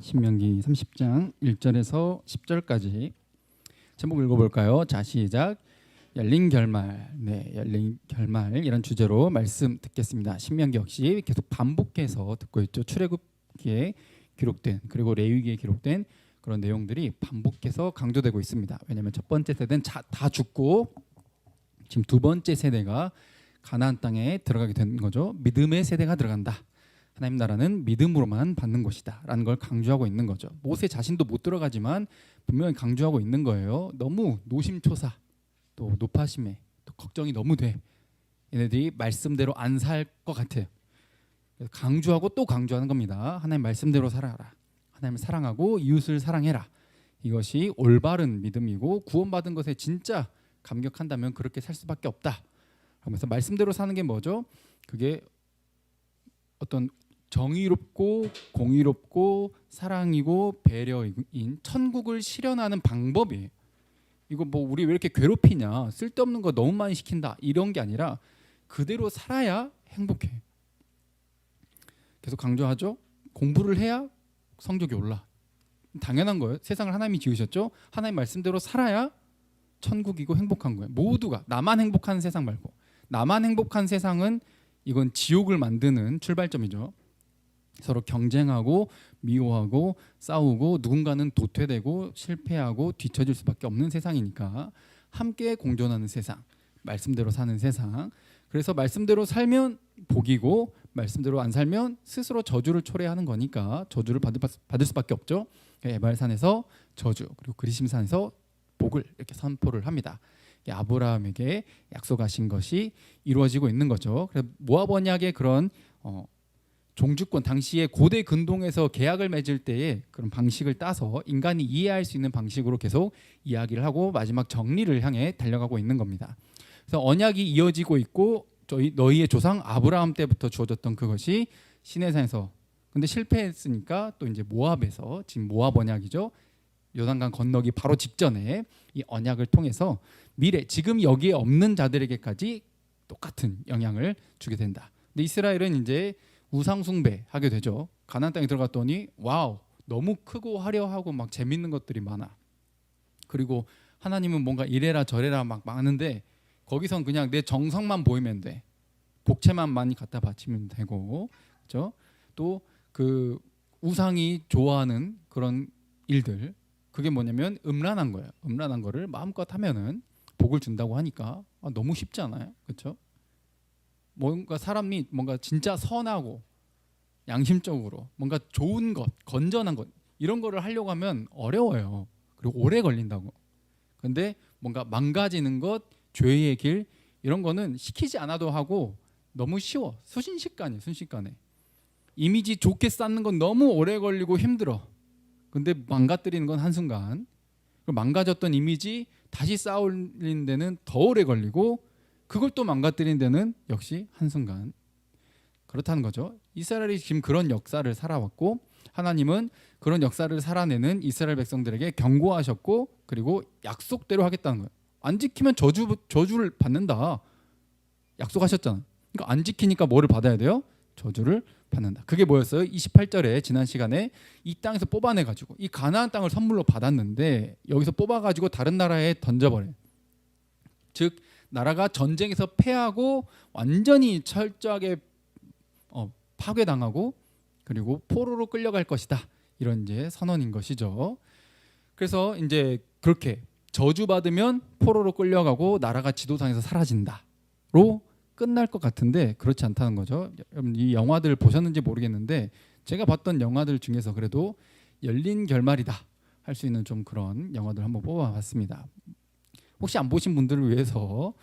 신명기 30장 1절에서 10절까지 제목 읽어볼까요? 자, 시작. 열린 결말. 네, 열린 결말이란 주제로 말씀 듣겠습니다. 신명기 역시 계속 반복해서 듣고 있죠. 출애굽기에 기록된 그리고 레위기에 기록된 그런 내용들이 반복해서 강조되고 있습니다. 왜냐하면 첫 번째 세대는 다 죽고 지금 두 번째 세대가 가나안 땅에 들어가게 되는 거죠. 믿음의 세대가 들어간다. 하나님 나라는 믿음으로만 받는 곳이다 라는 걸 강조하고 있는 거죠. 모세 자신도 못 들어가지만 분명히 강조하고 있는 거예요. 너무 노심초사 또 노파심에 또 걱정이 너무 돼. 얘네들이 말씀대로 안 살 것 같아요. 그래서 강조하고 또 강조하는 겁니다. 하나님 말씀대로 살아라. 하나님을 사랑하고 이웃을 사랑해라. 이것이 올바른 믿음이고 구원받은 것에 진짜 감격한다면 그렇게 살 수밖에 없다. 그러면서 말씀대로 사는 게 뭐죠? 그게 어떤 정의롭고 공의롭고 사랑이고 배려인 천국을 실현하는 방법이에요. 이거 뭐 우리 왜 이렇게 괴롭히냐, 쓸데없는 거 너무 많이 시킨다 이런 게 아니라 그대로 살아야 행복해. 계속 강조하죠. 공부를 해야 성적이 올라. 당연한 거예요. 세상을 하나님이 지으셨죠. 하나님 말씀대로 살아야 천국이고 행복한 거예요. 모두가 나만 행복한 세상 말고, 나만 행복한 세상은 이건 지옥을 만드는 출발점이죠. 서로 경쟁하고 미워하고 싸우고 누군가는 도태되고 실패하고 뒤처질 수밖에 없는 세상이니까 함께 공존하는 세상, 말씀대로 사는 세상. 그래서 말씀대로 살면 복이고 말씀대로 안 살면 스스로 저주를 초래하는 거니까 저주를 받을 수밖에 없죠. 에발산에서 저주, 그리고 그리심산에서 복을 이렇게 선포를 합니다. 아브라함에게 약속하신 것이 이루어지고 있는 거죠. 그래서 모압 언약의 그런 종주권, 당시에 고대 근동에서 계약을 맺을 때의 그런 방식을 따서 인간이 이해할 수 있는 방식으로 계속 이야기를 하고 마지막 정리를 향해 달려가고 있는 겁니다. 그래서 언약이 이어지고 있고 너희의 조상 아브라함 때부터 주어졌던 그것이 시내산에서 근데 실패했으니까 또 이제 모압에서 지금 모압 언약이죠. 요단강 건너기 바로 직전에 이 언약을 통해서 미래 지금 여기에 없는 자들에게까지 똑같은 영향을 주게 된다. 근데 이스라엘은 이제 우상 숭배하게 되죠. 가나안 땅에 들어갔더니 와우, 너무 크고 화려하고 막 재밌는 것들이 많아. 그리고 하나님은 뭔가 이래라 저래라 막 많은데 거기선 그냥 내 정성만 보이면 돼. 복채만 많이 갖다 바치면 되고, 그렇죠? 또 그 우상이 좋아하는 그런 일들, 그게 뭐냐면 음란한 거예요. 음란한 거를 마음껏 하면은 복을 준다고 하니까 너무 쉽지 않아요, 그렇죠? 뭔가 사람이 뭔가 진짜 선하고 양심적으로 뭔가 좋은 것, 건전한 것 이런 거를 하려고 하면 어려워요. 그리고 오래 걸린다고. 근데 뭔가 망가지는 것, 죄의 길 이런 거는 시키지 않아도 하고 너무 쉬워. 순식간에. 이미지 좋게 쌓는 건 너무 오래 걸리고 힘들어. 근데 망가뜨리는 건 한순간. 망가졌던 이미지 다시 쌓으려는 데는 더 오래 걸리고 그걸 또 망가뜨리는 데는 역시 한순간. 그렇다는 거죠. 이스라엘이 지금 그런 역사를 살아왔고 하나님은 그런 역사를 살아내는 이스라엘 백성들에게 경고하셨고 그리고 약속대로 하겠다는 거예요. 안 지키면 저주를 받는다. 약속하셨잖아. 그러니까 안 지키니까 뭐를 받아야 돼요? 저주를 받는다. 그게 뭐였어요? 28절에 지난 시간에 이 땅에서 뽑아내가지고 이 가나안 땅을 선물로 받았는데 여기서 뽑아가지고 다른 나라에 던져버려요. 즉 나라가 전쟁에서 패하고 완전히 철저하게 파괴당하고 그리고 포로로 끌려갈 것이다. 이런 이제 선언인 것이죠. 그래서 이제 그렇게 저주받으면 포로로 끌려가고 나라가 지도상에서 사라진다로 끝날 것 같은데 그렇지 않다는 거죠. 여러분 이 영화들 보셨는지 모르겠는데 제가 봤던 영화들 중에서 그래도 열린 결말이다 할 수 있는 좀 그런 영화들 한번 뽑아봤습니다. 혹시 안 보신 분들을 위해서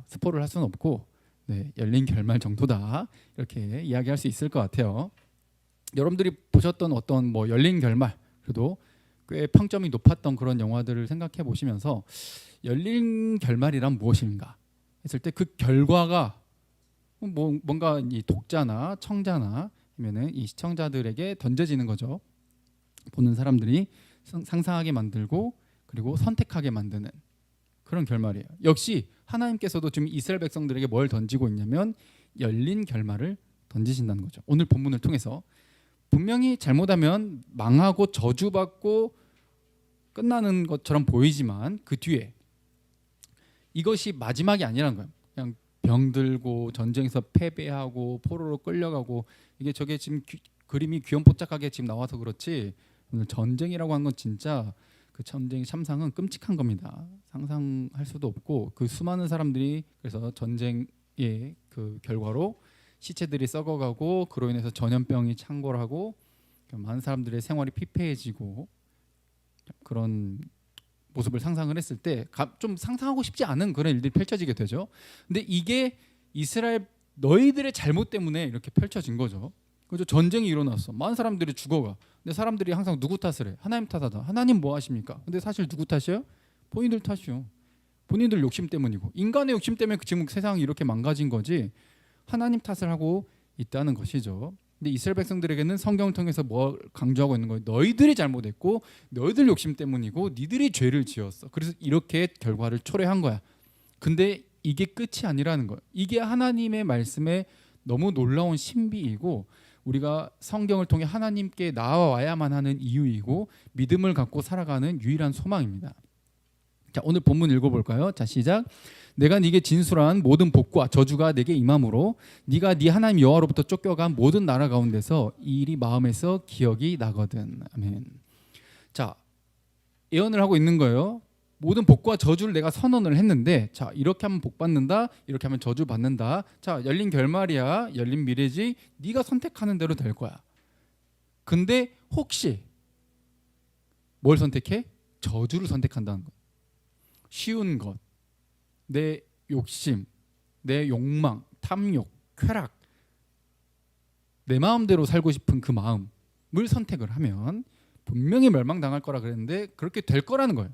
스포를 할 수는 없고 네, 열린 결말 정도다 이렇게 이야기할 수 있을 것 같아요. 여러분들이 보셨던 어떤 뭐 열린 결말 그래도 꽤 평점이 높았던 그런 영화들을 생각해 보시면서 열린 결말이란 무엇인가 했을 때 그 결과가 뭔가 이 독자나 청자나 아니면은 이 시청자들에게 던져지는 거죠. 보는 사람들이 상상하게 만들고 그리고 선택하게 만드는 그런 결말이에요. 역시 하나님께서도 지금 이스라엘 백성들에게 뭘 던지고 있냐면 열린 결말을 던지신다는 거죠. 오늘 본문을 통해서 분명히 잘못하면 망하고 저주받고 끝나는 것처럼 보이지만 그 뒤에 이것이 마지막이 아니라는 거예요. 그냥 병들고 전쟁에서 패배하고 포로로 끌려가고 이게 저게 지금 그림이 귀염뽀짝하게 지금 나와서 그렇지 오늘 전쟁이라고 하는 건 진짜 그 전쟁의 참상은 끔찍한 겁니다. 상상할 수도 없고 그 수많은 사람들이 그래서 전쟁의 그 결과로 시체들이 썩어가고 그로 인해서 전염병이 창궐하고 많은 사람들의 생활이 피폐해지고 그런 모습을 상상을 했을 때 좀 상상하고 싶지 않은 그런 일들이 펼쳐지게 되죠. 근데 이게 이스라엘 너희들의 잘못 때문에 이렇게 펼쳐진 거죠. 그죠? 전쟁이 일어났어. 많은 사람들이 죽어가. 근데 사람들이 항상 누구 탓을 해? 하나님 탓하다. 하나님 뭐 하십니까? 근데 사실 누구 탓이에요? 본인들 탓이요. 본인들 욕심 때문이고 인간의 욕심 때문에 지금 세상이 이렇게 망가진 거지 하나님 탓을 하고 있다는 것이죠. 근데 이스라엘 백성들에게는 성경을 통해서 뭐 강조하고 있는 거예요? 너희들이 잘못했고 너희들 욕심 때문이고 니들이 죄를 지었어. 그래서 이렇게 결과를 초래한 거야. 근데 이게 끝이 아니라는 거예요. 이게 하나님의 말씀에 너무 놀라운 신비이고 우리가 성경을 통해 하나님께 나아와야만 하는 이유이고 믿음을 갖고 살아가는 유일한 소망입니다. 자, 오늘 본문 읽어볼까요? 자, 시작. 내가 네게 진술한 모든 복과 저주가 내게 임함으로 네가 네 하나님 여호와로부터 쫓겨간 모든 나라 가운데서 이 일이 마음에서 기억이 나거든. 아멘. 자, 예언을 하고 있는 거예요. 모든 복과 저주를 내가 선언을 했는데 자, 이렇게 하면 복 받는다, 이렇게 하면 저주 받는다. 자, 열린 결말이야, 열린 미래지. 네가 선택하는 대로 될 거야. 근데 혹시 뭘 선택해? 저주를 선택한다는 거야. 쉬운 것, 내 욕심, 내 욕망, 탐욕, 쾌락, 내 마음대로 살고 싶은 그 마음을 선택을 하면 분명히 멸망당할 거라 그랬는데 그렇게 될 거라는 거예요.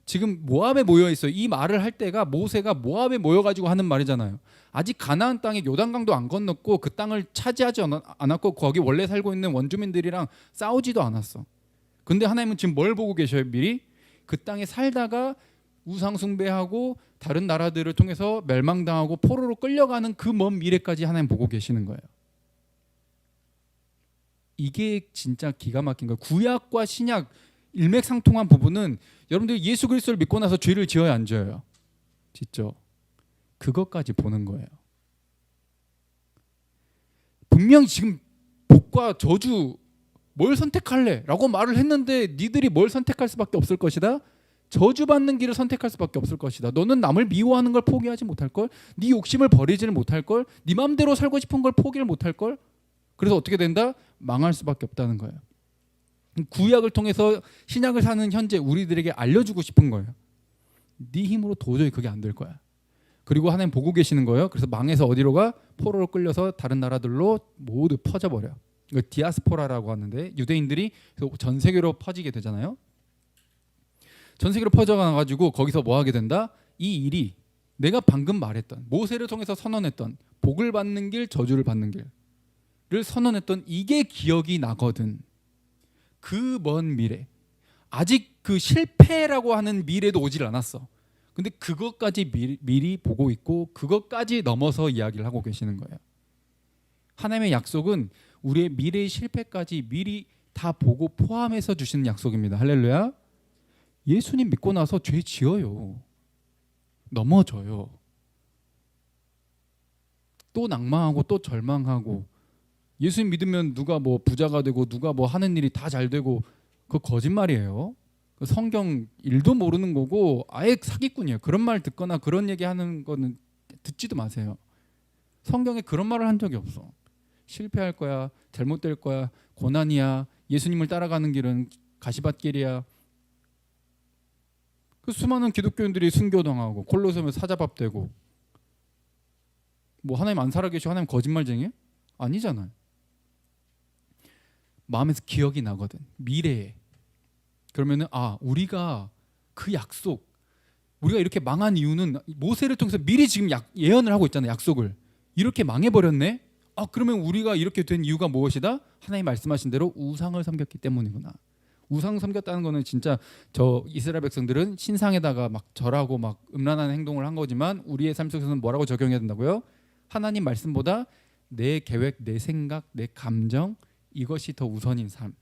지금 모압에 모여 있어요. 이 말을 할 때가 모세가 모압에 모여가지고 하는 말이잖아요. 아직 가나안 땅에 요단강도 안 건넜고 그 땅을 차지하지 않았고 거기 원래 살고 있는 원주민들이랑 싸우지도 않았어. 근데 하나님은 지금 뭘 보고 계셔요? 미리 그 땅에 살다가 우상 숭배하고 다른 나라들을 통해서 멸망당하고 포로로 끌려가는 그 먼 미래까지 하나님 보고 계시는 거예요. 이게 진짜 기가 막힌 거예요. 구약과 신약 일맥상통한 부분은 여러분들 예수 그리스도를 믿고 나서 죄를 지어야 안 지어요? 짓죠. 그것까지 보는 거예요. 분명히 지금 복과 저주 뭘 선택할래? 라고 말을 했는데 니들이 뭘 선택할 수밖에 없을 것이다. 저주받는 길을 선택할 수밖에 없을 것이다. 너는 남을 미워하는 걸 포기하지 못할 걸, 네 욕심을 버리지를 못할 걸, 네 마음대로 살고 싶은 걸 포기를 못할 걸. 그래서 어떻게 된다? 망할 수밖에 없다는 거예요. 구약을 통해서 신약을 사는 현재 우리들에게 알려주고 싶은 거예요. 네 힘으로 도저히 그게 안 될 거야. 그리고 하나님 보고 계시는 거예요. 그래서 망해서 어디로 가? 포로로 끌려서 다른 나라들로 모두 퍼져버려. 이거 디아스포라라고 하는데 유대인들이 전 세계로 퍼지게 되잖아요. 전 세계로 퍼져가가지고 거기서 뭐 하게 된다? 이 일이 내가 방금 말했던 모세를 통해서 선언했던 복을 받는 길, 저주를 받는 길을 선언했던 이게 기억이 나거든. 그 먼 미래, 아직 그 실패라고 하는 미래도 오질 않았어. 근데 그것까지 미리 보고 있고 그것까지 넘어서 이야기를 하고 계시는 거예요. 하나님의 약속은 우리의 미래의 실패까지 미리 다 보고 포함해서 주시는 약속입니다. 할렐루야. 예수님 믿고 나서 죄 지어요. 넘어져요. 또 낭망하고 또 절망하고. 예수님 믿으면 누가 뭐 부자가 되고 누가 뭐 하는 일이 다 잘 되고 그거 거짓말이에요. 성경 일도 모르는 거고 아예 사기꾼이에요. 그런 말 듣거나 그런 얘기하는 거는 듣지도 마세요. 성경에 그런 말을 한 적이 없어. 실패할 거야, 잘못될 거야, 고난이야, 예수님을 따라가는 길은 가시밭길이야. 그 수많은 기독교인들이 순교당하고 콜로세움에 사자밥되고 뭐 하나님 안 살아계시고 하나님 거짓말쟁이? 아니잖아요. 마음에서 기억이 나거든. 미래에. 그러면은 우리가 그 약속, 우리가 이렇게 망한 이유는 모세를 통해서 미리 지금 예언을 하고 있잖아요. 약속을. 이렇게 망해버렸네. 그러면 우리가 이렇게 된 이유가 무엇이다? 하나님 말씀하신 대로 우상을 섬겼기 때문이구나. 우상 섬겼다는 거는 진짜 저 이스라엘 백성들은 신상에다가 막 절하고 막 음란한 행동을 한 거지만 우리의 삶 속에서는 뭐라고 적용해야 된다고요? 하나님 말씀보다 내 계획, 내 생각, 내 감정 이것이 더 우선인 삶.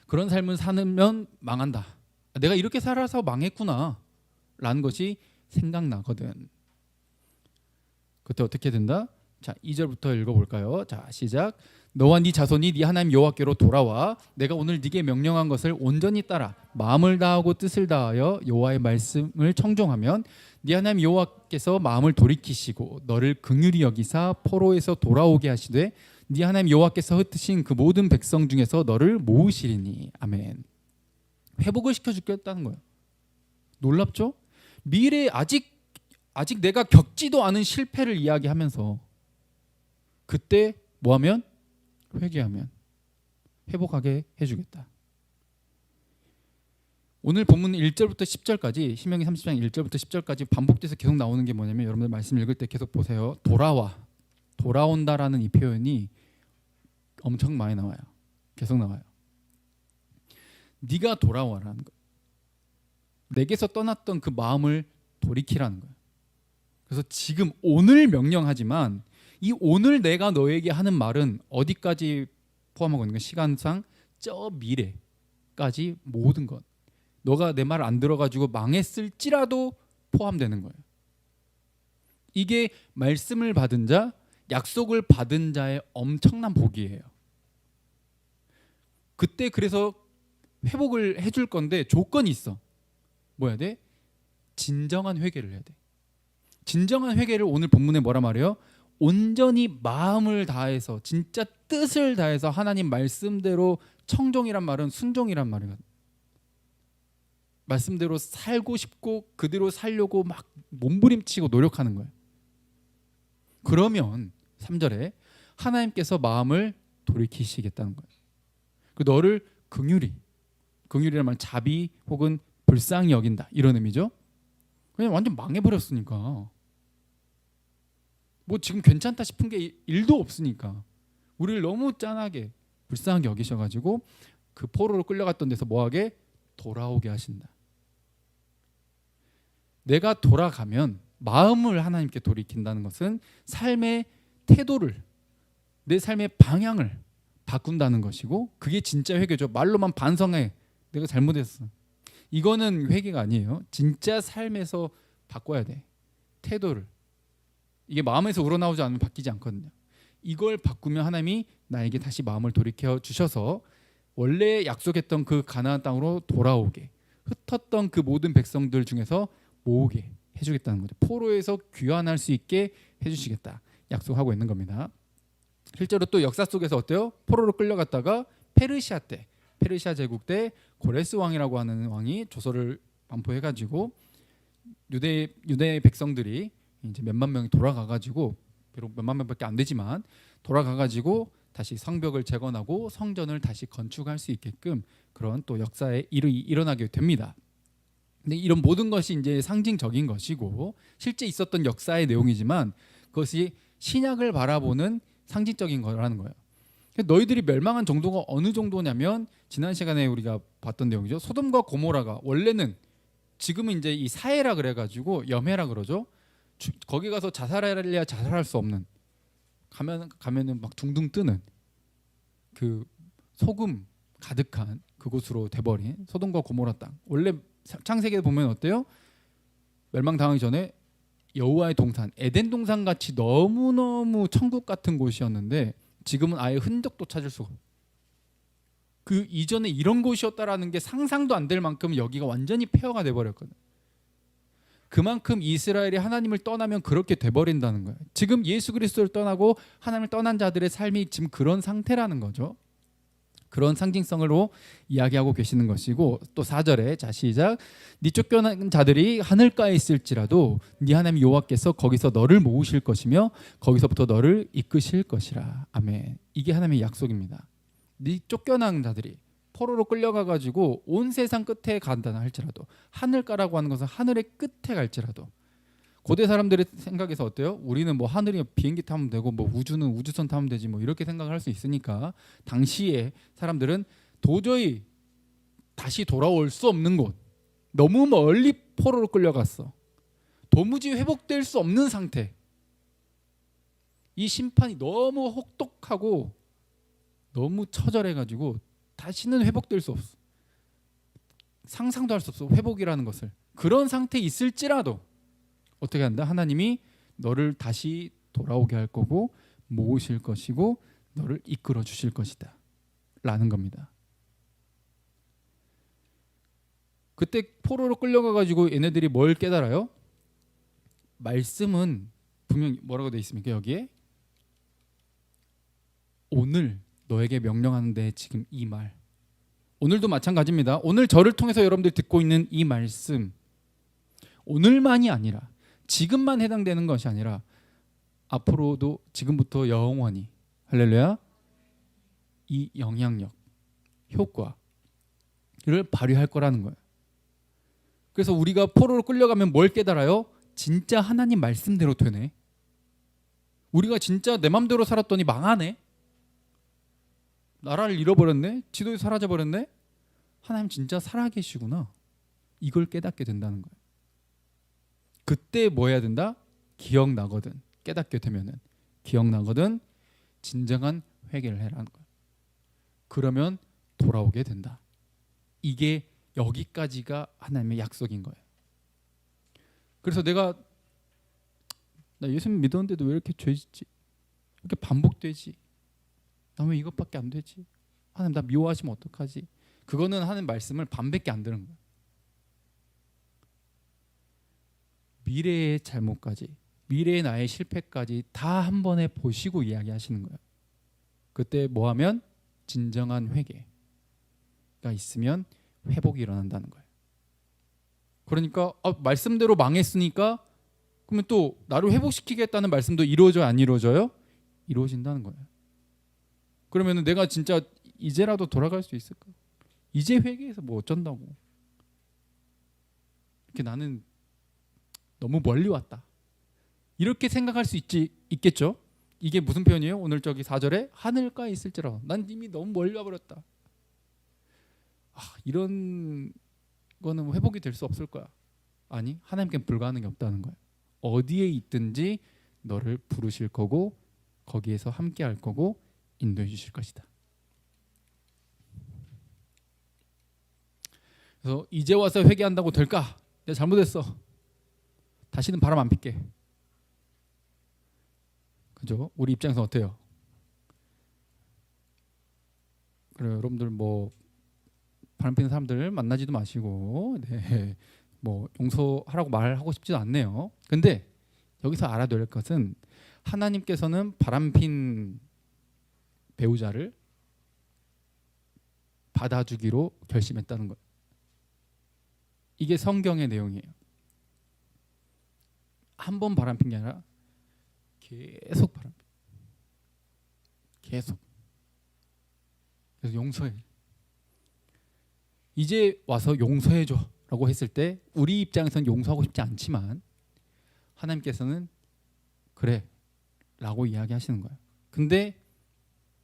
그런 삶을 사면 망한다. 내가 이렇게 살아서 망했구나 라는 것이 생각나거든. 그때 어떻게 된다? 자, 2절부터 읽어볼까요? 자, 시작. 너와 네 자손이 네 하나님 여호와께로 돌아와 내가 오늘 네게 명령한 것을 온전히 따라 마음을 다하고 뜻을 다하여 여호와의 말씀을 청종하면 네 하나님 여호와께서 마음을 돌이키시고 너를 긍휼히 여기사 포로에서 돌아오게 하시되 네 하나님 여호와께서 흩으신 그 모든 백성 중에서 너를 모으시리니. 아멘. 회복을 시켜주겠다는 거예요. 놀랍죠? 미래에 아직 내가 겪지도 않은 실패를 이야기하면서 그때 뭐하면? 회개하면 회복하게 해주겠다. 오늘 본문 1절부터 10절까지 신명기 30장 1절부터 10절까지 반복돼서 계속 나오는 게 뭐냐면 여러분들 말씀 읽을 때 계속 보세요. 돌아온다라는 이 표현이 엄청 많이 나와요. 계속 나와요. 네가 돌아와라는 거예요. 내게서 떠났던 그 마음을 돌이키라는 거예요. 그래서 지금 오늘 명령하지만 이 오늘 내가 너에게 하는 말은 어디까지 포함하고 있는 거야? 시간상 저 미래까지 모든 것. 너가 내 말을 안 들어가지고 망했을지라도 포함되는 거예요. 이게 말씀을 받은 자, 약속을 받은 자의 엄청난 복이에요. 그때 그래서 회복을 해줄 건데 조건이 있어. 뭐 해야 돼? 진정한 회개를 해야 돼. 진정한 회개를 오늘 본문에 뭐라 말해요? 온전히 마음을 다해서 진짜 뜻을 다해서 하나님 말씀대로 청종이란 말은 순종이란 말이거든. 말씀대로 살고 싶고 그대로 살려고 막 몸부림치고 노력하는 거예요. 그러면 3절에 하나님께서 마음을 돌이키시겠다는 거예요. 그 너를 긍휼이란 말은 자비 혹은 불쌍히 여긴다 이런 의미죠. 그냥 완전 망해버렸으니까 뭐 지금 괜찮다 싶은 게 일도 없으니까 우리를 너무 짠하게 불쌍하게 여기셔가지고 그 포로로 끌려갔던 데서 뭐하게? 돌아오게 하신다. 내가 돌아가면 마음을 하나님께 돌이킨다는 것은 삶의 태도를 내 삶의 방향을 바꾼다는 것이고 그게 진짜 회개죠. 말로만 반성해. 내가 잘못했어. 이거는 회개가 아니에요. 진짜 삶에서 바꿔야 돼. 태도를. 이게 마음에서 우러나오지 않으면 바뀌지 않거든요. 이걸 바꾸면 하나님이 나에게 다시 마음을 돌이켜 주셔서 원래 약속했던 그 가나안 땅으로 돌아오게 흩었던 그 모든 백성들 중에서 모으게 해주겠다는 거죠. 포로에서 귀환할 수 있게 해주시겠다 약속하고 있는 겁니다. 실제로 또 역사 속에서 어때요? 포로로 끌려갔다가 페르시아 제국 때 고레스 왕이라고 하는 왕이 조서를 반포해가지고 유대 백성들이 이제 몇만 명이 돌아가가지고 비록 몇만 명밖에 안 되지만 돌아가가지고 다시 성벽을 재건하고 성전을 다시 건축할 수 있게끔 그런 또 역사의 일이 일어나게 됩니다. 근데 이런 모든 것이 이제 상징적인 것이고 실제 있었던 역사의 내용이지만 그것이 신약을 바라보는 상징적인 거라는 거예요. 너희들이 멸망한 정도가 어느 정도냐면 지난 시간에 우리가 봤던 내용이죠. 소돔과 고모라가 원래는 지금은 이제 이 사해라 그래가지고 염해라 그러죠. 거기 가서 자살해야 자살할 수 없는 가면은 막 둥둥 뜨는 그 소금 가득한 그곳으로 돼버린 소돔과 고모라 땅. 원래 창세기에 보면 어때요? 멸망당하기 전에 여호와의 동산 에덴 동산 같이 너무너무 천국 같은 곳이었는데 지금은 아예 흔적도 찾을 수가 없어요. 그 이전에 이런 곳이었다라는 게 상상도 안 될 만큼 여기가 완전히 폐허가 돼버렸거든. 그만큼 이스라엘이 하나님을 떠나면 그렇게 돼버린다는 거예요. 지금 예수 그리스도를 떠나고 하나님을 떠난 자들의 삶이 지금 그런 상태라는 거죠. 그런 상징성으로 이야기하고 계시는 것이고 또 4절에 자 시작 네 쫓겨난 자들이 하늘가에 있을지라도 네 하나님 여호와께서 거기서 너를 모으실 것이며 거기서부터 너를 이끄실 것이라. 아멘. 이게 하나님의 약속입니다. 네 쫓겨난 자들이 포로로 끌려가가지고 온 세상 끝에 간다 할지라도 하늘가라고 하는 것은 하늘의 끝에 갈지라도 고대 사람들의 생각에서 어때요? 우리는 뭐 하늘이 비행기 타면 되고 뭐 우주는 우주선 타면 되지 뭐 이렇게 생각할 수 있으니까 당시에 사람들은 도저히 다시 돌아올 수 없는 곳 너무 멀리 포로로 끌려갔어. 도무지 회복될 수 없는 상태. 이 심판이 너무 혹독하고 너무 처절해가지고 다시는 회복될 수 없어. 상상도 할 수 없어. 회복이라는 것을. 그런 상태에 있을지라도 어떻게 한다? 하나님이 너를 다시 돌아오게 할 거고 모으실 것이고 너를 이끌어 주실 것이다 라는 겁니다. 그때 포로로 끌려가가지고 얘네들이 뭘 깨달아요? 말씀은 분명히 뭐라고 돼 있습니까? 여기에 오늘 너에게 명령하는데 지금 이 말, 오늘도 마찬가지입니다. 오늘 저를 통해서 여러분들 듣고 있는 이 말씀, 오늘만이 아니라 지금만 해당되는 것이 아니라 앞으로도 지금부터 영원히, 할렐루야, 이 영향력, 효과를 발휘할 거라는 거예요. 그래서 우리가 포로로 끌려가면 뭘 깨달아요? 진짜 하나님 말씀대로 되네. 우리가 진짜 내 맘대로 살았더니 망하네. 나라를 잃어버렸네. 지도에 사라져버렸네. 하나님 진짜 살아계시구나. 이걸 깨닫게 된다는 거예요. 그때 뭐 해야 된다? 기억나거든. 깨닫게 되면은 기억나거든. 진정한 회개를 해라는 거예요. 그러면 돌아오게 된다. 이게 여기까지가 하나님의 약속인 거예요. 그래서 나 예수님 믿었는데도 왜 이렇게 죄짓지? 이렇게 반복되지? 나 왜 이것밖에 안 되지? 하나님 나 미워하시면 어떡하지? 그거는 하나님 말씀을 반밖에 안 들은 거예요. 미래의 잘못까지, 미래의 나의 실패까지 다 한 번에 보시고 이야기하시는 거예요. 그때 뭐 하면? 진정한 회개가 있으면 회복이 일어난다는 거예요. 그러니까 말씀대로 망했으니까 그러면 또 나를 회복시키겠다는 말씀도 이루어져요? 안 이루어져요? 이루어진다는 거예요. 그러면 내가 진짜 이제라도 돌아갈 수 있을까? 이제 회개해서 뭐 어쩐다고. 이렇게 나는 너무 멀리 왔다. 이렇게 생각할 수 있겠죠? 이게 무슨 표현이에요? 오늘 저기 4절에 하늘가에 있을지라도 난 이미 너무 멀리 와버렸다. 이런 거는 회복이 될 수 없을 거야. 아니, 하나님께는 불가능이 없다는 거예요. 어디에 있든지 너를 부르실 거고 거기에서 함께 할 거고 인도해 주실 것이다. 그래서 이제 와서 회개한다고 될까? 내가 잘못했어. 다시는 바람 안 필게. 그죠? 우리 입장에서 어때요? 그래, 여러분들 뭐 바람 피는 사람들 만나지도 마시고, 네, 뭐 용서하라고 말하고 싶지도 않네요. 근데 여기서 알아둬야 될 것은 하나님께서는 바람핀 배우자를 받아주기로 결심했다는 거예요. 이게 성경의 내용이에요. 한 번 바람핀 게 아니라 계속 바람핀. 계속. 그래서 용서해. 이제 와서 용서해줘 라고 했을 때 우리 입장에서는 용서하고 싶지 않지만 하나님께서는 그래 라고 이야기하시는 거예요. 근데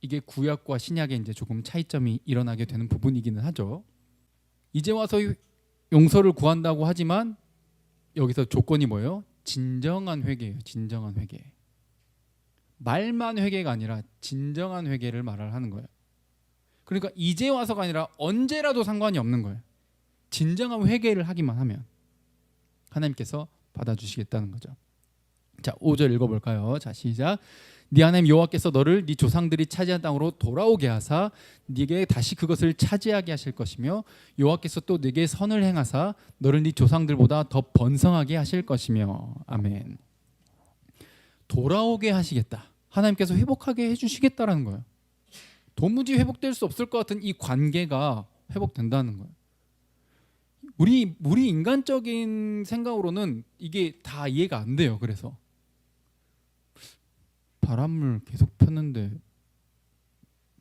이게 구약과 신약에 이제 조금 차이점이 일어나게 되는 부분이기는 하죠. 이제 와서 용서를 구한다고 하지만 여기서 조건이 뭐예요? 진정한 회개예요. 진정한 회개. 말만 회개가 아니라 진정한 회개를 말을 하는 거예요. 그러니까 이제 와서가 아니라 언제라도 상관이 없는 거예요. 진정한 회개를 하기만 하면 하나님께서 받아주시겠다는 거죠. 자, 5절 읽어볼까요? 자, 시작. 네 하나님 여호와께서 너를 네 조상들이 차지한 땅으로 돌아오게 하사 네게 다시 그것을 차지하게 하실 것이며 여호와께서 또 네게 선을 행하사 너를 네 조상들보다 더 번성하게 하실 것이며. 아멘. 돌아오게 하시겠다. 하나님께서 회복하게 해주시겠다라는 거예요. 도무지 회복될 수 없을 것 같은 이 관계가 회복된다는 거예요. 우리 인간적인 생각으로는 이게 다 이해가 안 돼요. 그래서 바람을 계속 폈는데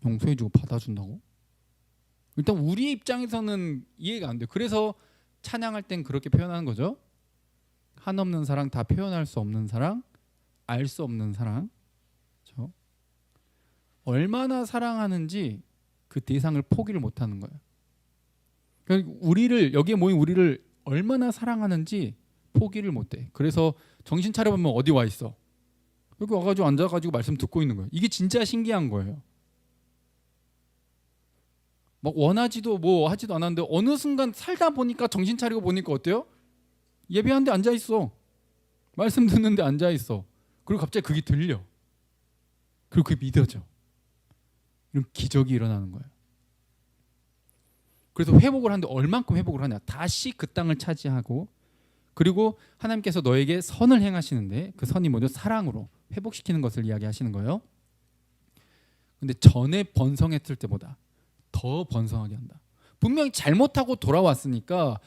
용서해주고 받아준다고? 일단 우리 입장에서는 이해가 안 돼요. 그래서 찬양할 땐 그렇게 표현하는 거죠. 한없는 사랑, 다 표현할 수 없는 사랑, 알 수 없는 사랑. 그렇죠? 얼마나 사랑하는지 그 대상을 포기를 못하는 거예요. 그러니까 우리를, 여기에 모인 우리를 얼마나 사랑하는지 포기를 못해. 그래서 정신 차려보면 어디 와 있어? 여기 와가지고 앉아가지고 말씀 듣고 있는 거예요. 이게 진짜 신기한 거예요. 막 원하지도 뭐 하지도 않았는데 어느 순간 살다 보니까 정신 차리고 보니까 어때요? 예배하는데 앉아 있어. 말씀 듣는데 앉아 있어. 그리고 갑자기 그게 들려. 그리고 그게 믿어져. 이런 기적이 일어나는 거예요. 그래서 회복을 하는데 얼만큼 회복을 하냐? 다시 그 땅을 차지하고, 그리고 하나님께서 너에게 선을 행하시는데 그 선이 뭐죠? 사랑으로 회복시키는 것을 이야기하시는 거예요. 근데 전에 번성했을 때보다 더 번성하게 한다. 분명히 잘못하고 돌아왔으니까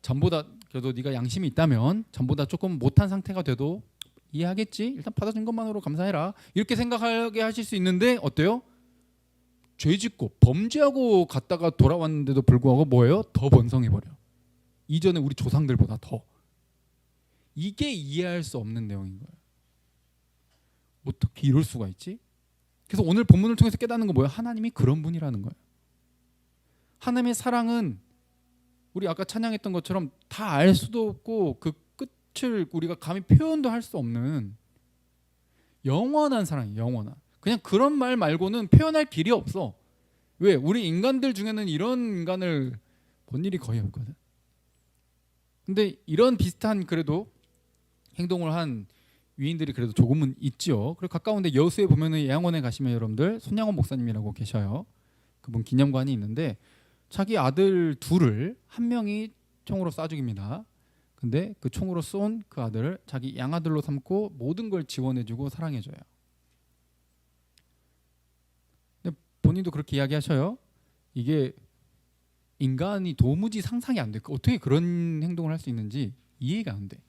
전보다, 그래도 네가 양심이 있다면 전보다 조금 못한 상태가 돼도 이해하겠지. 일단 받아준 것만으로 감사해라. 이렇게 생각하게 하실 수 있는데 어때요? 죄짓고 범죄하고 갔다가 돌아왔는데도 불구하고 뭐예요? 더 번성해버려. 이전에 우리 조상들보다 더. 이게 이해할 수 없는 내용인 거예요. 어떻게 이럴 수가 있지? 그래서 오늘 본문을 통해서 깨닫는 건 뭐예요? 하나님이 그런 분이라는 거예요. 하나님의 사랑은 우리 아까 찬양했던 것처럼 다 알 수도 없고 그 끝을 우리가 감히 표현도 할 수 없는 영원한 사랑이에요. 영원한. 그냥 그런 말 말고는 표현할 길이 없어. 왜? 우리 인간들 중에는 이런 인간을 본 일이 거의 없거든. 근데 이런 비슷한 그래도 행동을 한 위인들이 그래도 조금은 있죠. 그리고 가까운데 여수에 보면은 예양원에 가시면 여러분들 손양원 목사님이라고 계셔요. 그분 기념관이 있는데 자기 아들 둘을 한 명이 총으로 쏴 죽입니다. 근데 그 총으로 쏜 그 아들을 자기 양아들로 삼고 모든 걸 지원해주고 사랑해줘요. 근데 본인도 그렇게 이야기하셔요. 이게 인간이 도무지 상상이 안 돼. 어떻게 그런 행동을 할 수 있는지 이해가 안 돼.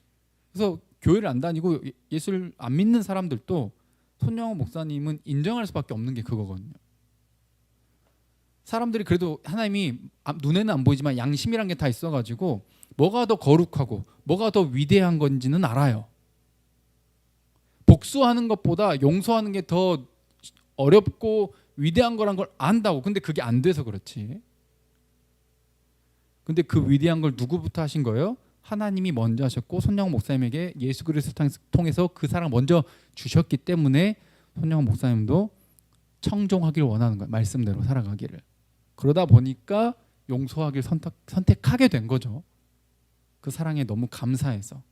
그래서 교회를 안 다니고 예수를 안 믿는 사람들도 손영호 목사님은 인정할 수밖에 없는 게 그거거든요. 사람들이 그래도 하나님이 눈에는 안 보이지만 양심이란 게 다 있어가지고 뭐가 더 거룩하고 뭐가 더 위대한 건지는 알아요. 복수하는 것보다 용서하는 게 더 어렵고 위대한 거란 걸 안다고. 근데 그게 안 돼서 그렇지. 근데 그 위대한 걸 누구부터 하신 거예요? 하나님이 먼저 하셨고 손영호 목사님에게 예수 그리스도를 통해서 그 사랑 먼저 주셨기 때문에 손영호 목사님도 청종하기를 원하는 거예요. 말씀대로 살아가기를. 그러다 보니까 용서하기를 선택하게 된 거죠. 그 사랑에 너무 감사해서.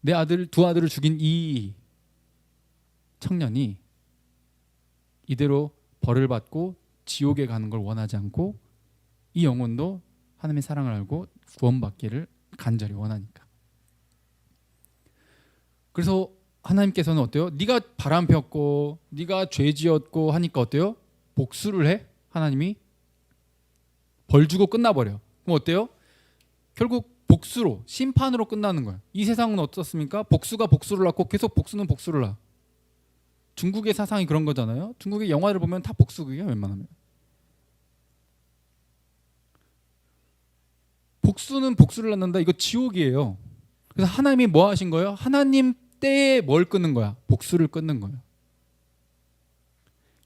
내 아들 두 아들을 죽인 이 청년이 이대로 벌을 받고 지옥에 가는 걸 원하지 않고 이 영혼도 하나님의 사랑을 알고 구원받기를 간절히 원하니까. 그래서 하나님께서는 어때요? 네가 바람 피웠고 네가 죄 지었고 하니까 어때요? 복수를 해? 하나님이 벌 주고 끝나버려. 그럼 어때요? 결국 복수로, 심판으로 끝나는 거예요. 이 세상은 어떻습니까? 복수가 복수를 낳고 계속 복수는 복수를 낳아. 중국의 사상이 그런 거잖아요. 중국의 영화를 보면 다 복수극이에요. 웬만하면. 복수는 복수를 낳는다. 이거 지옥이에요. 그래서 하나님이 뭐 하신 거예요? 하나님 때에 뭘 끊는 거야? 복수를 끊는 거예요.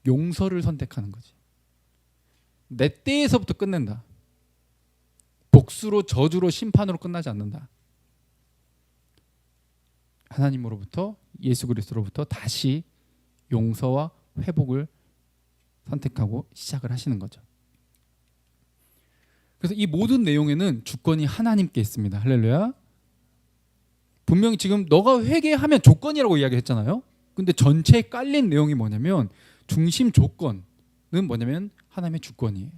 용서를 선택하는 거지. 내 때에서부터 끝낸다. 복수로, 저주로, 심판으로 끝나지 않는다. 하나님으로부터, 예수 그리스도로부터 다시 용서와 회복을 선택하고 시작을 하시는 거죠. 그래서 이 모든 내용에는 주권이 하나님께 있습니다. 할렐루야. 분명히 지금 너가 회개하면 조건이라고 이야기했잖아요. 근데 전체에 깔린 내용이 뭐냐면 중심 조건은 뭐냐면 하나님의 주권이에요.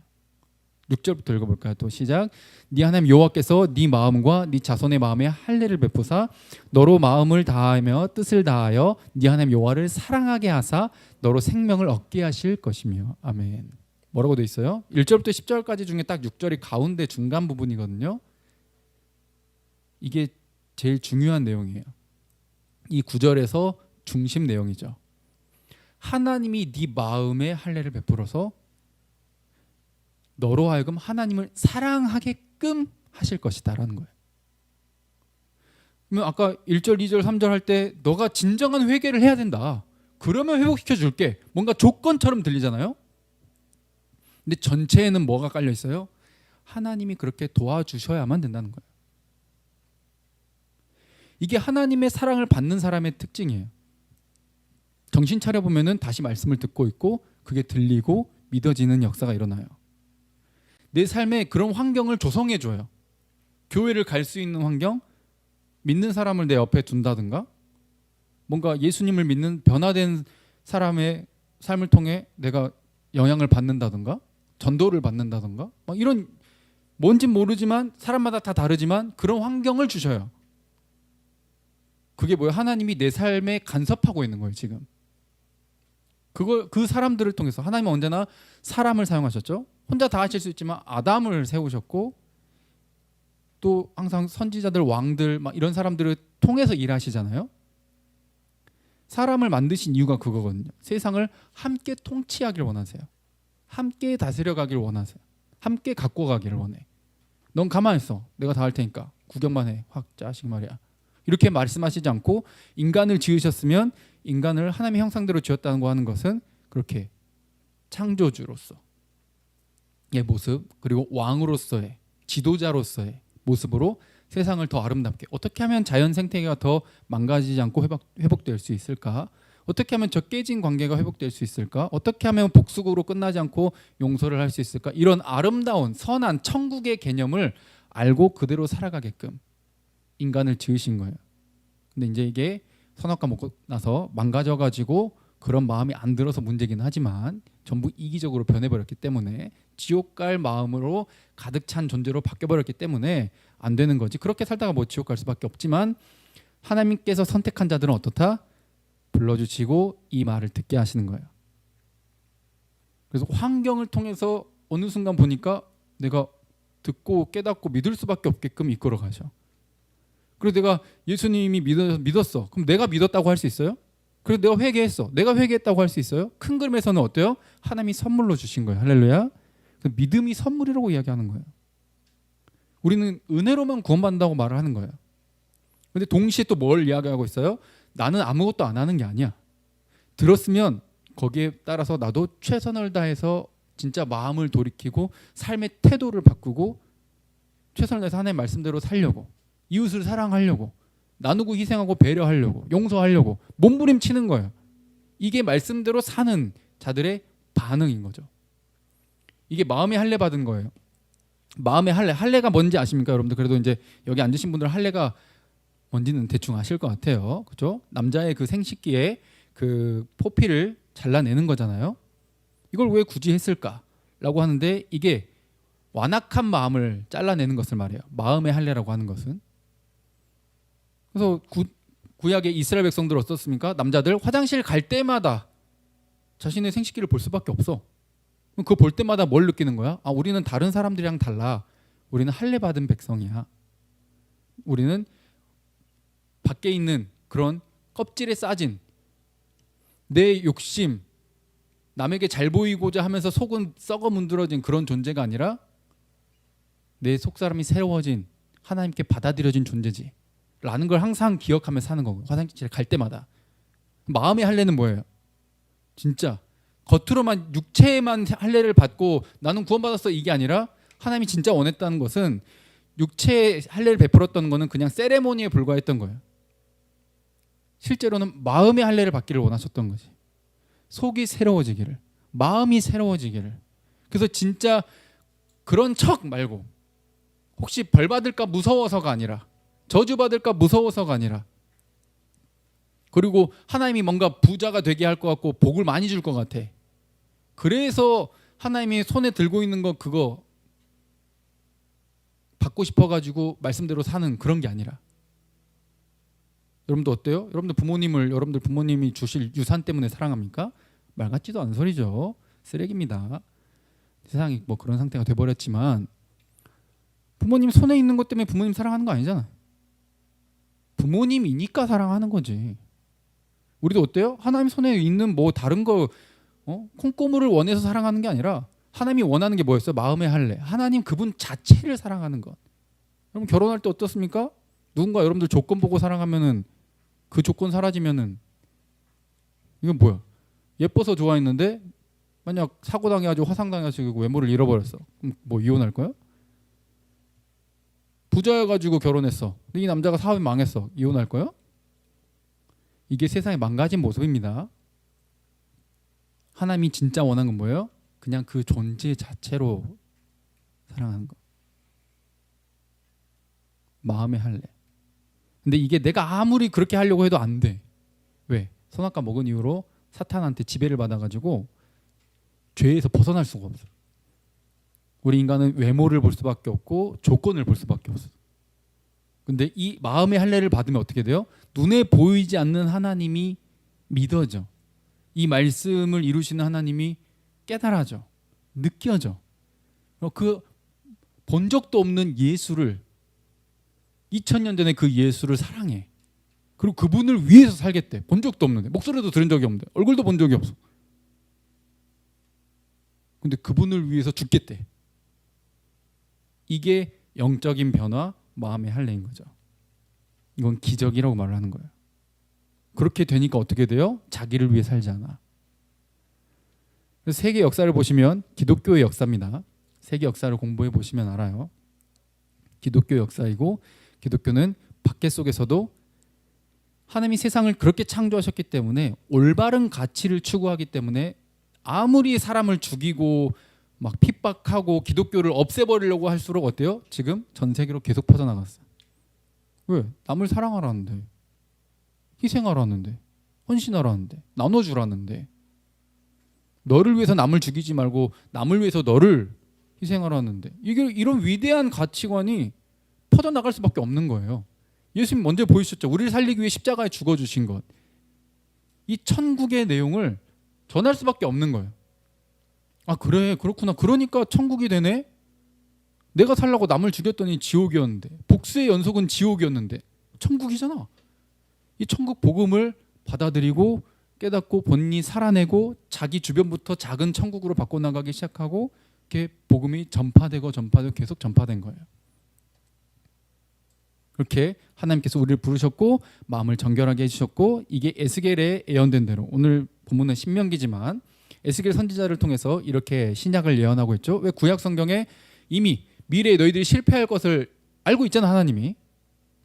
6절부터 읽어볼까요? 또 시작. 네 하나님 여호와께서 네 마음과 네 자손의 마음에 할례를 베푸사 너로 마음을 다하며 뜻을 다하여 네 하나님 여호와를 사랑하게 하사 너로 생명을 얻게 하실 것이며. 아멘. 뭐라고 돼 있어요? 1절부터 10절까지 중에 딱 6절이 가운데 중간 부분이거든요. 이게 제일 중요한 내용이에요. 이 9절에서 중심 내용이죠. 하나님이 네 마음에 할례를 베풀어서 너로 하여금 하나님을 사랑하게끔 하실 것이다 라는 거예요. 그러면 아까 1절, 2절, 3절 할 때 너가 진정한 회개를 해야 된다. 그러면 회복시켜 줄게. 뭔가 조건처럼 들리잖아요. 근데 전체에는 뭐가 깔려 있어요? 하나님이 그렇게 도와주셔야만 된다는 거예요. 이게 하나님의 사랑을 받는 사람의 특징이에요. 정신 차려보면 다시 말씀을 듣고 있고 그게 들리고 믿어지는 역사가 일어나요. 내 삶에 그런 환경을 조성해줘요. 교회를 갈 수 있는 환경, 믿는 사람을 내 옆에 둔다든가, 뭔가 예수님을 믿는 변화된 사람의 삶을 통해 내가 영향을 받는다든가, 전도를 받는다든가, 막 이런 뭔진 모르지만 사람마다 다 다르지만 그런 환경을 주셔요. 그게 뭐예요? 하나님이 내 삶에 간섭하고 있는 거예요. 지금 그 사람들을 통해서 하나님은 언제나 사람을 사용하셨죠. 혼자 다 하실 수 있지만 아담을 세우셨고, 또 항상 선지자들, 왕들 막 이런 사람들을 통해서 일하시잖아요. 사람을 만드신 이유가 그거거든요. 세상을 함께 통치하길 원하세요. 함께 다스려가길 원하세요. 함께 갖고 가기를 원해. 넌 가만히 있어. 내가 다 할 테니까 구경만 해. 확 자식 말이야. 이렇게 말씀하시지 않고, 인간을 지으셨으면 인간을 하나님의 형상대로 지었다는 거 하는 것은 그렇게 창조주로서의 모습, 그리고 왕으로서의, 지도자로서의 모습으로 세상을 더 아름답게, 어떻게 하면 자연 생태계가 더 망가지지 않고 회복될 수 있을까? 어떻게 하면 저 깨진 관계가 회복될 수 있을까? 어떻게 하면 복수로 끝나지 않고 용서를 할 수 있을까? 이런 아름다운 선한 천국의 개념을 알고 그대로 살아가게끔 인간을 지으신 거예요. 근데 이제 이게 선악과 먹고 나서 망가져가지고 그런 마음이 안 들어서 문제긴 하지만 전부 이기적으로 변해버렸기 때문에, 지옥 갈 마음으로 가득 찬 존재로 바뀌어버렸기 때문에 안 되는 거지. 그렇게 살다가 뭐 지옥 갈 수밖에 없지만, 하나님께서 선택한 자들은 어떻다? 불러주시고 이 말을 듣게 하시는 거예요. 그래서 환경을 통해서 어느 순간 보니까 내가 듣고 깨닫고 믿을 수밖에 없게끔 이끌어 가죠. 그래서 내가 예수님이 믿었어. 그럼 내가 믿었다고 할 수 있어요? 그래서 내가 회개했어. 내가 회개했다고 할 수 있어요? 큰 그림에서는 어때요? 하나님이 선물로 주신 거예요. 할렐루야. 믿음이 선물이라고 이야기하는 거예요. 우리는 은혜로만 구원받는다고 말을 하는 거예요. 근데 동시에 또 뭘 이야기하고 있어요? 나는 아무것도 안 하는 게 아니야. 들었으면 거기에 따라서 나도 최선을 다해서 진짜 마음을 돌이키고 삶의 태도를 바꾸고 최선을 다해서 하나님의 말씀대로 살려고, 이웃을 사랑하려고, 나누고 희생하고 배려하려고, 용서하려고 몸부림치는 거예요. 이게 말씀대로 사는 자들의 반응인 거죠. 이게 마음의 할례 받은 거예요. 마음의 할례가 뭔지 아십니까, 여러분들? 그래도 이제 여기 앉으신 분들 할례가 뭔지는 대충 아실 것 같아요. 그렇죠? 남자의 그 생식기에 그 포피를 잘라내는 거잖아요. 이걸 왜 굳이 했을까라고 하는데, 이게 완악한 마음을 잘라내는 것을 말해요. 마음의 할례라고 하는 것은. 그래서 구약의 이스라엘 백성들 어떻습니까? 남자들 화장실 갈 때마다 자신의 생식기를 볼 수밖에 없어. 그거 볼 때마다 뭘 느끼는 거야? 아, 우리는 다른 사람들이랑 달라. 우리는 할례 받은 백성이야. 우리는 밖에 있는 그런 껍질에 싸진 내 욕심, 남에게 잘 보이고자 하면서 속은 썩어 문드러진 그런 존재가 아니라 내 속사람이 새로워진, 하나님께 받아들여진 존재지 라는 걸 항상 기억하며 사는 거고, 화장실에 갈 때마다. 마음의 할례는 뭐예요? 진짜 겉으로만, 육체에만 할례를 받고 나는 구원받았어 이게 아니라, 하나님이 진짜 원했다는 것은 육체의 할례를 베풀었던 거는 그냥 세레모니에 불과했던 거예요. 실제로는 마음의 할례를 받기를 원하셨던 거지. 속이 새로워지기를, 마음이 새로워지기를. 그래서 진짜 그런 척 말고, 혹시 벌 받을까 무서워서가 아니라, 저주 받을까 무서워서가 아니라, 그리고 하나님이 뭔가 부자가 되게 할 것 같고 복을 많이 줄 것 같아. 그래서 하나님이 손에 들고 있는 거 그거 받고 싶어가지고 말씀대로 사는 그런 게 아니라. 여러분도 어때요? 여러분들 부모님이 주실 유산 때문에 사랑합니까? 말 같지도 않은 소리죠. 쓰레기입니다. 세상이 뭐 그런 상태가 돼버렸지만, 부모님 손에 있는 것 때문에 부모님 사랑하는 거 아니잖아. 부모님이니까 사랑하는 거지. 우리도 어때요? 하나님 손에 있는 뭐 다른 거 콩고물을 원해서 사랑하는 게 아니라, 하나님이 원하는 게 뭐였어요? 마음의 할례. 하나님 그분 자체를 사랑하는 것. 여러분 결혼할 때 어떻습니까? 누군가 여러분들 조건 보고 사랑하면은, 그 조건 사라지면은, 이건 뭐야? 예뻐서 좋아했는데 만약 사고 당해가지고 화상 당해가지고 외모를 잃어버렸어. 그럼 뭐 이혼할 거야? 부자여가지고 결혼했어. 근데 이 남자가 사업이 망했어. 이혼할 거야? 이게 세상의 망가진 모습입니다. 하나님이 진짜 원하는 건 뭐예요? 그냥 그 존재 자체로 사랑하는 거. 마음의 할례. 근데 이게 내가 아무리 그렇게 하려고 해도 안 돼. 왜? 선악과 먹은 이후로 사탄한테 지배를 받아가지고 죄에서 벗어날 수가 없어. 우리 인간은 외모를 볼 수밖에 없고 조건을 볼 수밖에 없어. 근데 이 마음의 할례를 받으면 어떻게 돼요? 눈에 보이지 않는 하나님이 믿어져. 이 말씀을 이루시는 하나님이 깨달아져. 느껴져. 그 본 적도 없는 예수를 2000년 전에 그 예수를 사랑해. 그리고 그분을 위해서 살겠대. 본 적도 없는데, 목소리도 들은 적이 없는데, 얼굴도 본 적이 없어. 근데 그분을 위해서 죽겠대. 이게 영적인 변화, 마음의 할례인 거죠. 이건 기적이라고 말을 하는 거예요. 그렇게 되니까 어떻게 돼요? 자기를 위해 살지 않아. 그래서 세계 역사를 보시면 기독교의 역사입니다. 세계 역사를 공부해 보시면 알아요. 기독교 역사이고, 기독교는 밖에 속에서도 하나님이 세상을 그렇게 창조하셨기 때문에 올바른 가치를 추구하기 때문에 아무리 사람을 죽이고 막 핍박하고 기독교를 없애버리려고 할수록 어때요? 지금 전 세계로 계속 퍼져나갔어요. 왜? 남을 사랑하라는데, 희생하라는데, 헌신하라는데, 나눠주라는데, 너를 위해서 남을 죽이지 말고 남을 위해서 너를 희생하라는데, 이게 이런 위대한 가치관이 퍼져나갈 수밖에 없는 거예요. 예수님 먼저 보이셨죠. 우리를 살리기 위해 십자가에 죽어주신 것. 이 천국의 내용을 전할 수밖에 없는 거예요. 아 그래 그렇구나. 그러니까 천국이 되네. 내가 살라고 남을 죽였더니 지옥이었는데, 복수의 연속은 지옥이었는데 천국이잖아. 이 천국 복음을 받아들이고 깨닫고 본인이 살아내고 자기 주변부터 작은 천국으로 바꿔나가기 시작하고 이렇게 복음이 전파되고 계속 전파된 거예요. 그렇게 하나님께서 우리를 부르셨고 마음을 정결하게 해주셨고, 이게 에스겔에 예언된 대로, 오늘 본문은 신명기지만 에스겔 선지자를 통해서 이렇게 신약을 예언하고 있죠. 왜? 구약 성경에 이미 미래에 너희들이 실패할 것을 알고 있잖아. 하나님이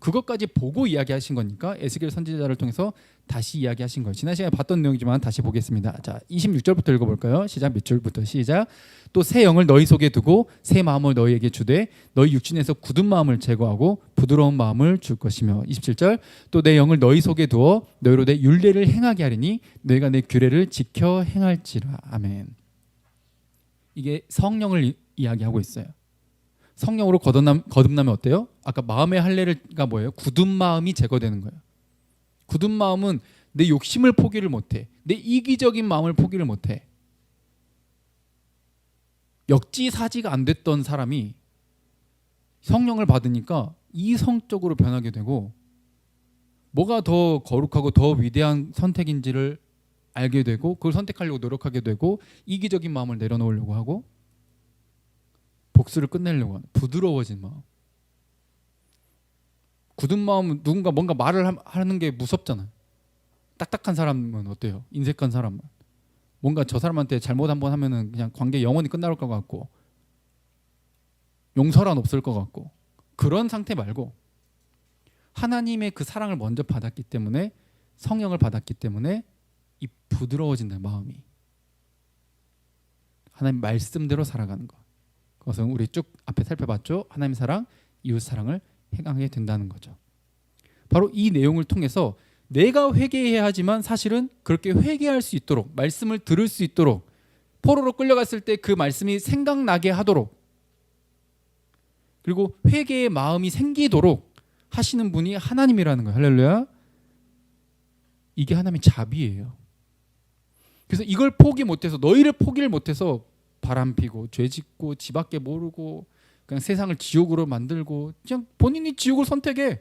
그것까지 보고 이야기하신 거니까 에스겔 선지자를 통해서 다시 이야기하신 거예요. 지난 시간에 봤던 내용이지만 다시 보겠습니다. 자, 26절부터 읽어볼까요? 시작. 몇 줄부터 시작. 또 새 영을 너희 속에 두고 새 마음을 너희에게 주되 너희 육신에서 굳은 마음을 제거하고 부드러운 마음을 줄 것이며, 27절. 또 내 영을 너희 속에 두어 너희로 내 율례를 행하게 하리니 너희가 내 규례를 지켜 행할지라. 아멘. 이게 성령을 이야기하고 있어요. 성령으로 거듭나면 어때요? 아까 마음의 할례가 뭐예요? 굳은 마음이 제거되는 거예요. 굳은 마음은 내 욕심을 포기를 못해. 내 이기적인 마음을 포기를 못해. 역지사지가 안 됐던 사람이 성령을 받으니까 이성적으로 변하게 되고, 뭐가 더 거룩하고 더 위대한 선택인지를 알게 되고 그걸 선택하려고 노력하게 되고, 이기적인 마음을 내려놓으려고 하고 복수를 끝내려고 하는 부드러워진 마음. 굳은 마음은 누군가 뭔가 말을 하는 게 무섭잖아요. 딱딱한 사람은 어때요? 인색한 사람은 뭔가 저 사람한테 잘못 한번 하면은 그냥 관계 영원히 끝날 것 같고 용서란 없을 것 같고, 그런 상태 말고 하나님의 그 사랑을 먼저 받았기 때문에, 성령을 받았기 때문에 이 부드러워진다는 마음이, 하나님 말씀대로 살아가는 것. 그것은 우리 쭉 앞에 살펴봤죠. 하나님의 사랑, 이웃 사랑을 행하게 된다는 거죠. 바로 이 내용을 통해서 내가 회개해야 하지만 사실은 그렇게 회개할 수 있도록, 말씀을 들을 수 있도록, 포로로 끌려갔을 때 그 말씀이 생각나게 하도록, 그리고 회개의 마음이 생기도록 하시는 분이 하나님이라는 거예요. 할렐루야. 이게 하나님의 자비예요. 그래서 이걸 포기 못해서, 너희를 포기를 못해서 바람피고 죄짓고 지 밖에 모르고 그냥 세상을 지옥으로 만들고 그냥 본인이 지옥을 선택해.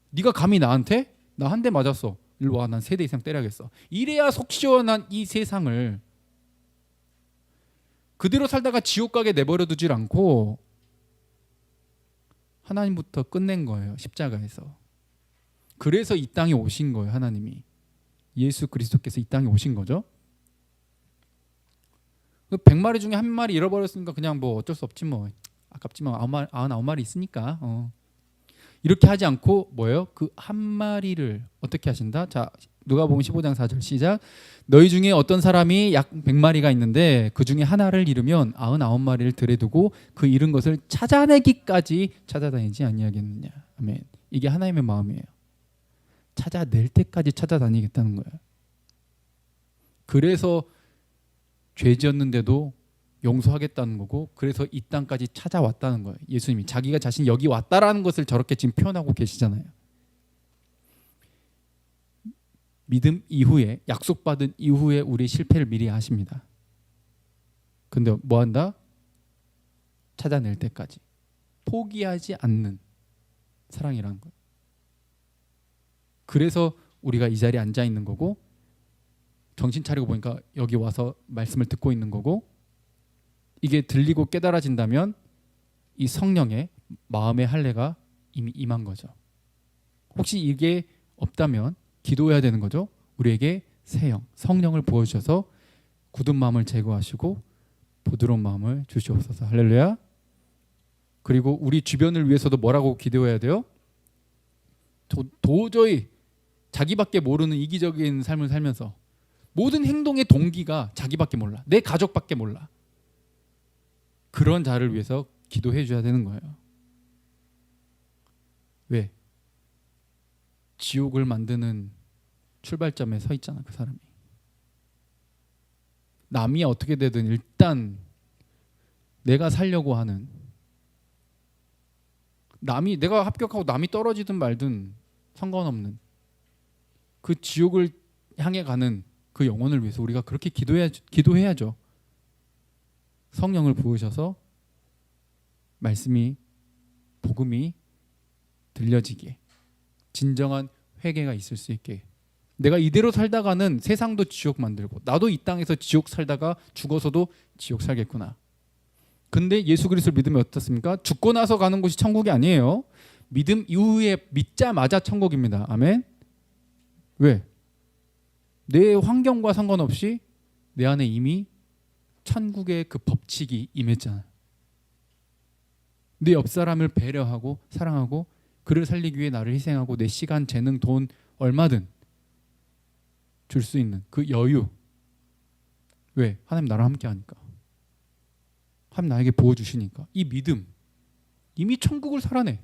네가 감히 나한테? 나 한 대 맞았어. 일로 와. 난 3대 이상 때려야겠어. 이래야 속 시원한 이 세상을 그대로 살다가 지옥 가게 내버려 두질 않고 하나님부터 끝낸 거예요. 십자가에서. 그래서 이 땅에 오신 거예요. 하나님이. 예수 그리스도께서 이 땅에 오신 거죠. 100마리 중에 1마리 잃어버렸으니까 그냥 뭐 어쩔 수 없지 뭐. 아깝지만 99마리 있으니까. 이렇게 하지 않고 뭐예요? 그 1마리를 어떻게 하신다? 자, 누가복음 15장 4절 시작. 너희 중에 어떤 사람이 약 100마리가 있는데 그 중에 하나를 잃으면 99마리를 들에 두고 그 잃은 것을 찾아내기까지 찾아다니지 아니하겠느냐. 아멘. 이게 하나님의 마음이에요. 찾아낼 때까지 찾아다니겠다는 거예요. 그래서 죄 지었는데도 용서하겠다는 거고, 그래서 이 땅까지 찾아왔다는 거예요. 예수님이 자기가 자신이 여기 왔다라는 것을 저렇게 지금 표현하고 계시잖아요. 믿음 이후에, 약속받은 이후에 우리 실패를 미리 아십니다. 근데 뭐 한다? 찾아낼 때까지 포기하지 않는 사랑이라는 거예요. 그래서 우리가 이 자리에 앉아 있는 거고, 정신 차리고 보니까 여기 와서 말씀을 듣고 있는 거고, 이게 들리고 깨달아진다면 이 성령의 마음의 할례가 이미 임한 거죠. 혹시 이게 없다면 기도해야 되는 거죠. 우리에게 새 영, 성령을 부어주셔서 굳은 마음을 제거하시고 부드러운 마음을 주시옵소서. 할렐루야. 그리고 우리 주변을 위해서도 뭐라고 기도해야 돼요? 도저히 자기밖에 모르는 이기적인 삶을 살면서 모든 행동의 동기가 자기밖에 몰라. 내 가족밖에 몰라. 그런 자를 위해서 기도해 줘야 되는 거예요. 왜? 지옥을 만드는 출발점에 서 있잖아, 그 사람이. 남이 어떻게 되든 일단 내가 살려고 하는, 남이, 내가 합격하고 남이 떨어지든 말든 상관없는 그 지옥을 향해 가는 그 영혼을 위해서 우리가 그렇게 기도해야죠. 성령을 부으셔서 말씀이, 복음이 들려지게, 진정한 회개가 있을 수 있게. 내가 이대로 살다가는 세상도 지옥 만들고 나도 이 땅에서 지옥 살다가 죽어서도 지옥 살겠구나. 근데 예수 그리스도를 믿으면 어떻습니까? 죽고 나서 가는 곳이 천국이 아니에요. 믿음 이후에 믿자마자 천국입니다. 아멘. 왜? 내 환경과 상관없이 내 안에 이미 천국의 그 법칙이 임했잖아요. 내 옆 사람을 배려하고 사랑하고 그를 살리기 위해 나를 희생하고 내 시간, 재능, 돈 얼마든 줄 수 있는 그 여유. 왜? 하나님 나랑 함께 하니까. 하나님 나에게 부어주시니까. 이 믿음, 이미 천국을 살아내.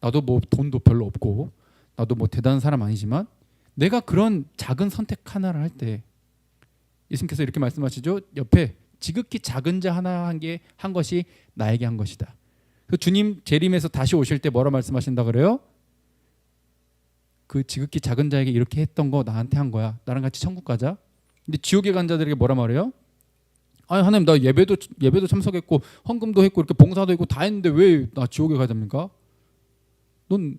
나도 뭐 돈도 별로 없고 나도 뭐 대단한 사람 아니지만 내가 그런 작은 선택 하나를 할 때 예수님께서 이렇게 말씀하시죠. 옆에 지극히 작은 자 하나 한 것이 나에게 한 것이다. 그 주님 재림에서 다시 오실 때 뭐라 말씀하신다 그래요? 그 지극히 작은 자에게 이렇게 했던 거 나한테 한 거야. 나랑 같이 천국 가자. 근데 지옥에 간 자들에게 뭐라 말해요? 아니 하나님, 나 예배도 참석했고 헌금도 했고 이렇게 봉사도 했고 다 했는데 왜 나 지옥에 가자입니까? 넌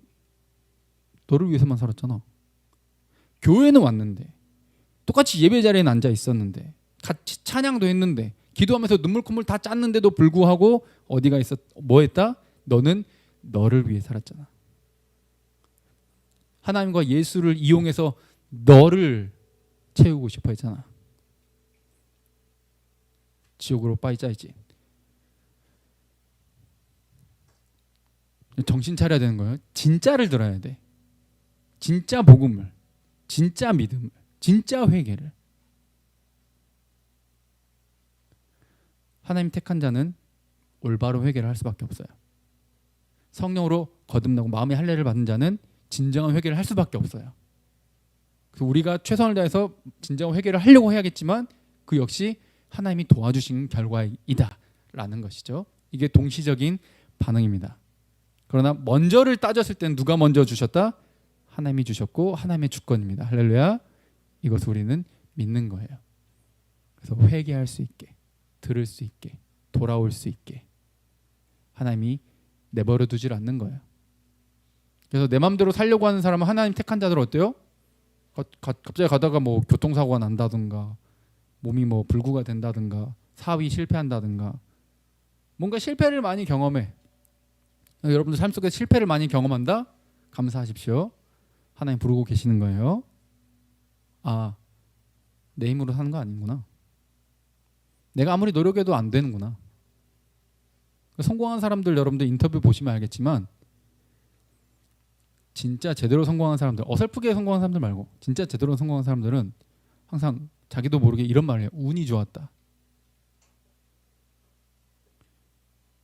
너를 위해서만 살았잖아. 교회는 왔는데 똑같이 예배 자리에는 앉아 있었는데 같이 찬양도 했는데 기도하면서 눈물 콧물 다 짰는데도 불구하고 어디가 있었, 뭐 했다? 너는 너를 위해 살았잖아. 하나님과 예수를 이용해서 너를 채우고 싶어 했잖아. 지옥으로 빠지자이지. 정신 차려야 되는 거예요. 진짜를 들어야 돼. 진짜 복음을, 진짜 믿음을, 진짜 회개를. 하나님 택한 자는 올바로 회개를 할 수밖에 없어요. 성령으로 거듭나고 마음의 할례를 받은 자는 진정한 회개를 할 수밖에 없어요. 그래서 우리가 최선을 다해서 진정한 회개를 하려고 해야겠지만 그 역시 하나님이 도와주신 결과이다라는 것이죠. 이게 동시적인 반응입니다. 그러나 먼저를 따졌을 때는 누가 먼저 주셨다? 하나님이 주셨고 하나님의 주권입니다. 할렐루야. 이것을 우리는 믿는 거예요. 그래서 회개할 수 있게, 들을 수 있게, 돌아올 수 있게 하나님이 내버려 두질 않는 거예요. 그래서 내 마음대로 살려고 하는 사람은 하나님 택한 자들 어때요? 갑자기 가다가 뭐 교통사고가 난다든가 몸이 뭐 불구가 된다든가 사업이 실패한다든가 뭔가 실패를 많이 경험해. 여러분들 삶 속에 실패를 많이 경험한다? 감사하십시오. 하나님 부르고 계시는 거예요. 아, 내 힘으로 사는 거 아니구나. 내가 아무리 노력해도 안 되는구나. 성공한 사람들 여러분들 인터뷰 보시면 알겠지만 진짜 제대로 성공한 사람들, 어설프게 성공한 사람들 말고 진짜 제대로 성공한 사람들은 항상 자기도 모르게 이런 말을 해요. 운이 좋았다.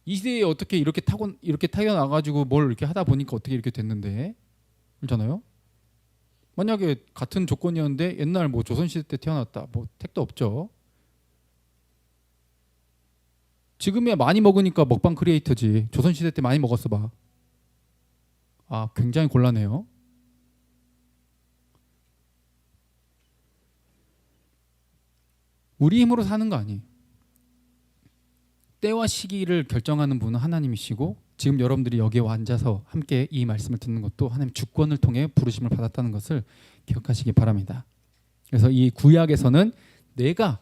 이 시대에 어떻게 이렇게 타고나가지고 뭘 이렇게 하다 보니까 어떻게 이렇게 됐는데, 그렇잖아요. 만약에 같은 조건이었는데 옛날 뭐 조선시대 때 태어났다, 뭐 택도 없죠. 지금이야 많이 먹으니까 먹방 크리에이터지. 조선시대 때 많이 먹었어 봐. 아, 굉장히 곤란해요. 우리 힘으로 사는 거 아니에요. 때와 시기를 결정하는 분은 하나님이시고, 지금 여러분들이 여기에 앉아서 함께 이 말씀을 듣는 것도 하나님 주권을 통해 부르심을 받았다는 것을 기억하시기 바랍니다. 그래서 이 구약에서는 내가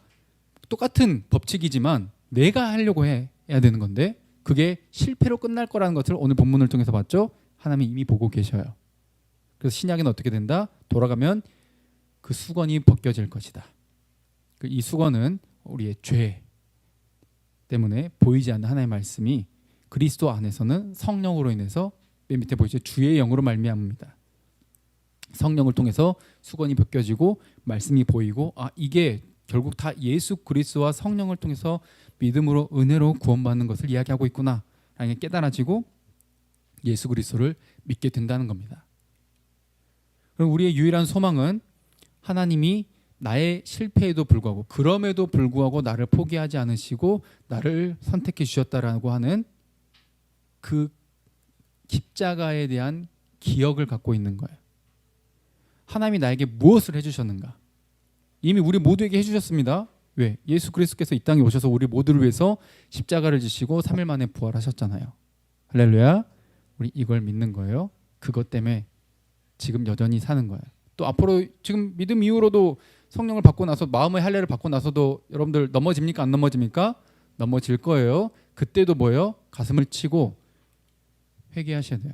똑같은 법칙이지만 내가 하려고 해야 되는 건데, 그게 실패로 끝날 거라는 것을 오늘 본문을 통해서 봤죠. 하나님이 이미 보고 계셔요. 그래서 신약에는 어떻게 된다? 돌아가면 그 수건이 벗겨질 것이다. 이 수건은 우리의 죄 때문에 보이지 않는 하나님의 말씀이 그리스도 안에서는 성령으로 인해서 맨 밑에 보이죠? 주의 영으로 말미암습니다. 성령을 통해서 수건이 벗겨지고 말씀이 보이고, 아, 이게 결국 다 예수 그리스도와 성령을 통해서 믿음으로 은혜로 구원받는 것을 이야기하고 있구나 라는 게 깨달아지고 예수 그리스도를 믿게 된다는 겁니다. 그럼 우리의 유일한 소망은 하나님이 나의 실패에도 불구하고, 그럼에도 불구하고 나를 포기하지 않으시고 나를 선택해 주셨다라고 하는 그 십자가에 대한 기억을 갖고 있는 거예요. 하나님이 나에게 무엇을 해주셨는가? 이미 우리 모두에게 해주셨습니다. 왜? 예수 그리스도께서 이 땅에 오셔서 우리 모두를 위해서 십자가를 지시고 3일 만에 부활하셨잖아요. 할렐루야. 우리 이걸 믿는 거예요. 그것 때문에 지금 여전히 사는 거예요. 또 앞으로 지금 믿음 이후로도 성령을 받고 나서 마음의 할례를 받고 나서도 여러분들 넘어집니까? 안 넘어집니까? 넘어질 거예요. 그때도 뭐예요? 가슴을 치고 회개하셔야 돼요.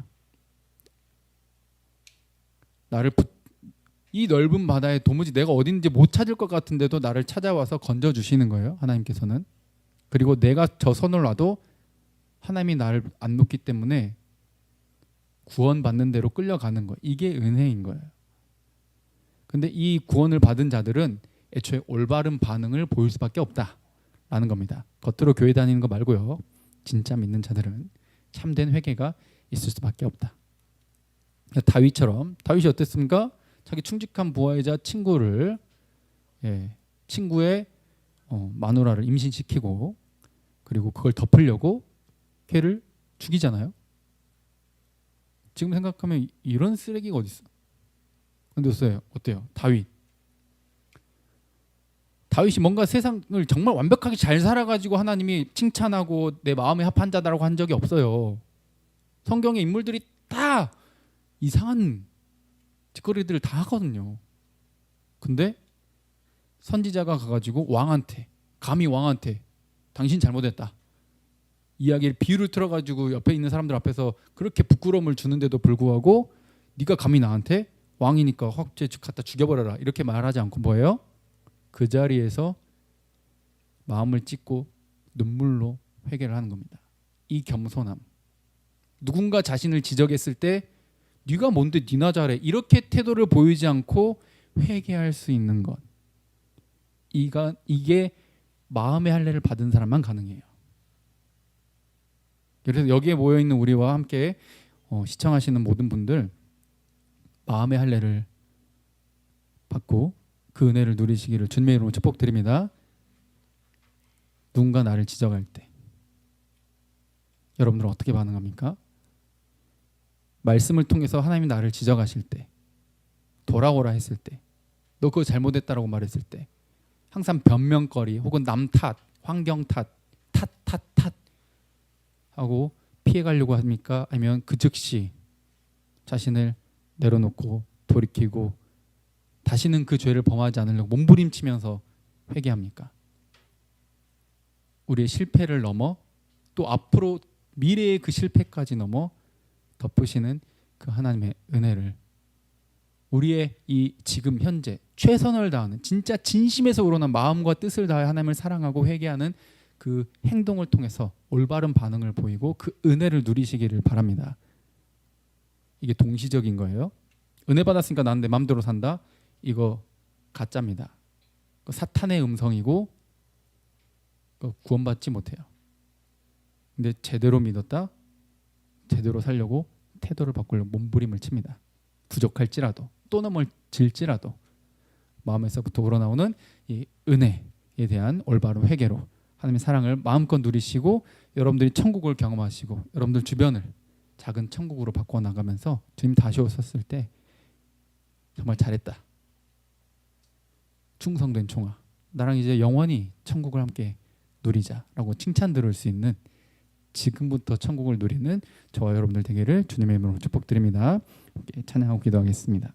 이 넓은 바다에 도무지 내가 어딘지 못 찾을 것 같은데도 나를 찾아와서 건져주시는 거예요. 하나님께서는. 그리고 내가 저 선을 놔도 하나님이 나를 안 놓기 때문에 구원받는 대로 끌려가는 거예요. 이게 은혜인 거예요. 근데 이 구원을 받은 자들은 애초에 올바른 반응을 보일 수밖에 없다라는 겁니다. 겉으로 교회 다니는 거 말고요. 진짜 믿는 자들은 참된 회개가 있을 수밖에 없다. 다윗처럼, 다윗이 어땠습니까? 자기 충직한 부하이자 친구의 마누라를 임신시키고, 그리고 그걸 덮으려고 걔를 죽이잖아요. 지금 생각하면 이런 쓰레기가 어디 있어? 근데 어때요? 다윗이 뭔가 세상을 정말 완벽하게 잘 살아가지고 하나님이 칭찬하고 내 마음에 합한 자다라고 한 적이 없어요. 성경의 인물들이 다 이상한 짓거리들을 다 하거든요. 근데 선지자가 가가지고 감히 왕한테 당신 잘못했다, 이야기를 비유를 틀어가지고 옆에 있는 사람들 앞에서 그렇게 부끄러움을 주는데도 불구하고 네가 감히 나한테 왕이니까 확 갖다 죽여버려라 이렇게 말하지 않고 뭐예요? 그 자리에서 마음을 찢고 눈물로 회개를 하는 겁니다. 이 겸손함. 누군가 자신을 지적했을 때 네가 뭔데 니나 잘해 이렇게 태도를 보이지 않고 회개할 수 있는 것, 이게 마음의 할례를 받은 사람만 가능해요. 그래서 여기에 모여있는 우리와 함께 시청하시는 모든 분들, 마음의 할례를 받고 그 은혜를 누리시기를 주님의 이름으로 축복드립니다. 누군가 나를 지적할 때 여러분들은 어떻게 반응합니까? 말씀을 통해서 하나님이 나를 지적하실 때, 돌아오라 했을 때, 너 그거 잘못했다라고 말했을 때 항상 변명거리 혹은 남 탓, 환경 탓 하고 피해가려고 합니까? 아니면 그 즉시 자신을 내려놓고 돌이키고 다시는 그 죄를 범하지 않으려고 몸부림치면서 회개합니까? 우리의 실패를 넘어 또 앞으로 미래의 그 실패까지 넘어 덮으시는 그 하나님의 은혜를, 우리의 이 지금 현재 최선을 다하는 진짜 진심에서 우러난 마음과 뜻을 다해 하나님을 사랑하고 회개하는 그 행동을 통해서 올바른 반응을 보이고 그 은혜를 누리시기를 바랍니다. 이게 동시적인 거예요. 은혜 받았으니까 나는 내 마음대로 산다. 이거 가짜입니다. 사탄의 음성이고 구원받지 못해요. 근데 제대로 믿었다. 제대로 살려고 태도를 바꾸려고 몸부림을 칩니다. 부족할지라도 또 넘어질지라도 마음에서부터 우러나오는 이 은혜에 대한 올바른 회개로 하나님의 사랑을 마음껏 누리시고 여러분들이 천국을 경험하시고 여러분들 주변을 작은 천국으로 바꿔 나가면서 주님 다시 오셨을 때 정말 잘했다. 충성된 종아. 나랑 이제 영원히 천국을 함께 누리자라고 칭찬 들을 수 있는 지금부터 천국을 누리는 저와 여러분들 되기를 주님의 이름으로 축복드립니다. 찬양하고 기도하겠습니다.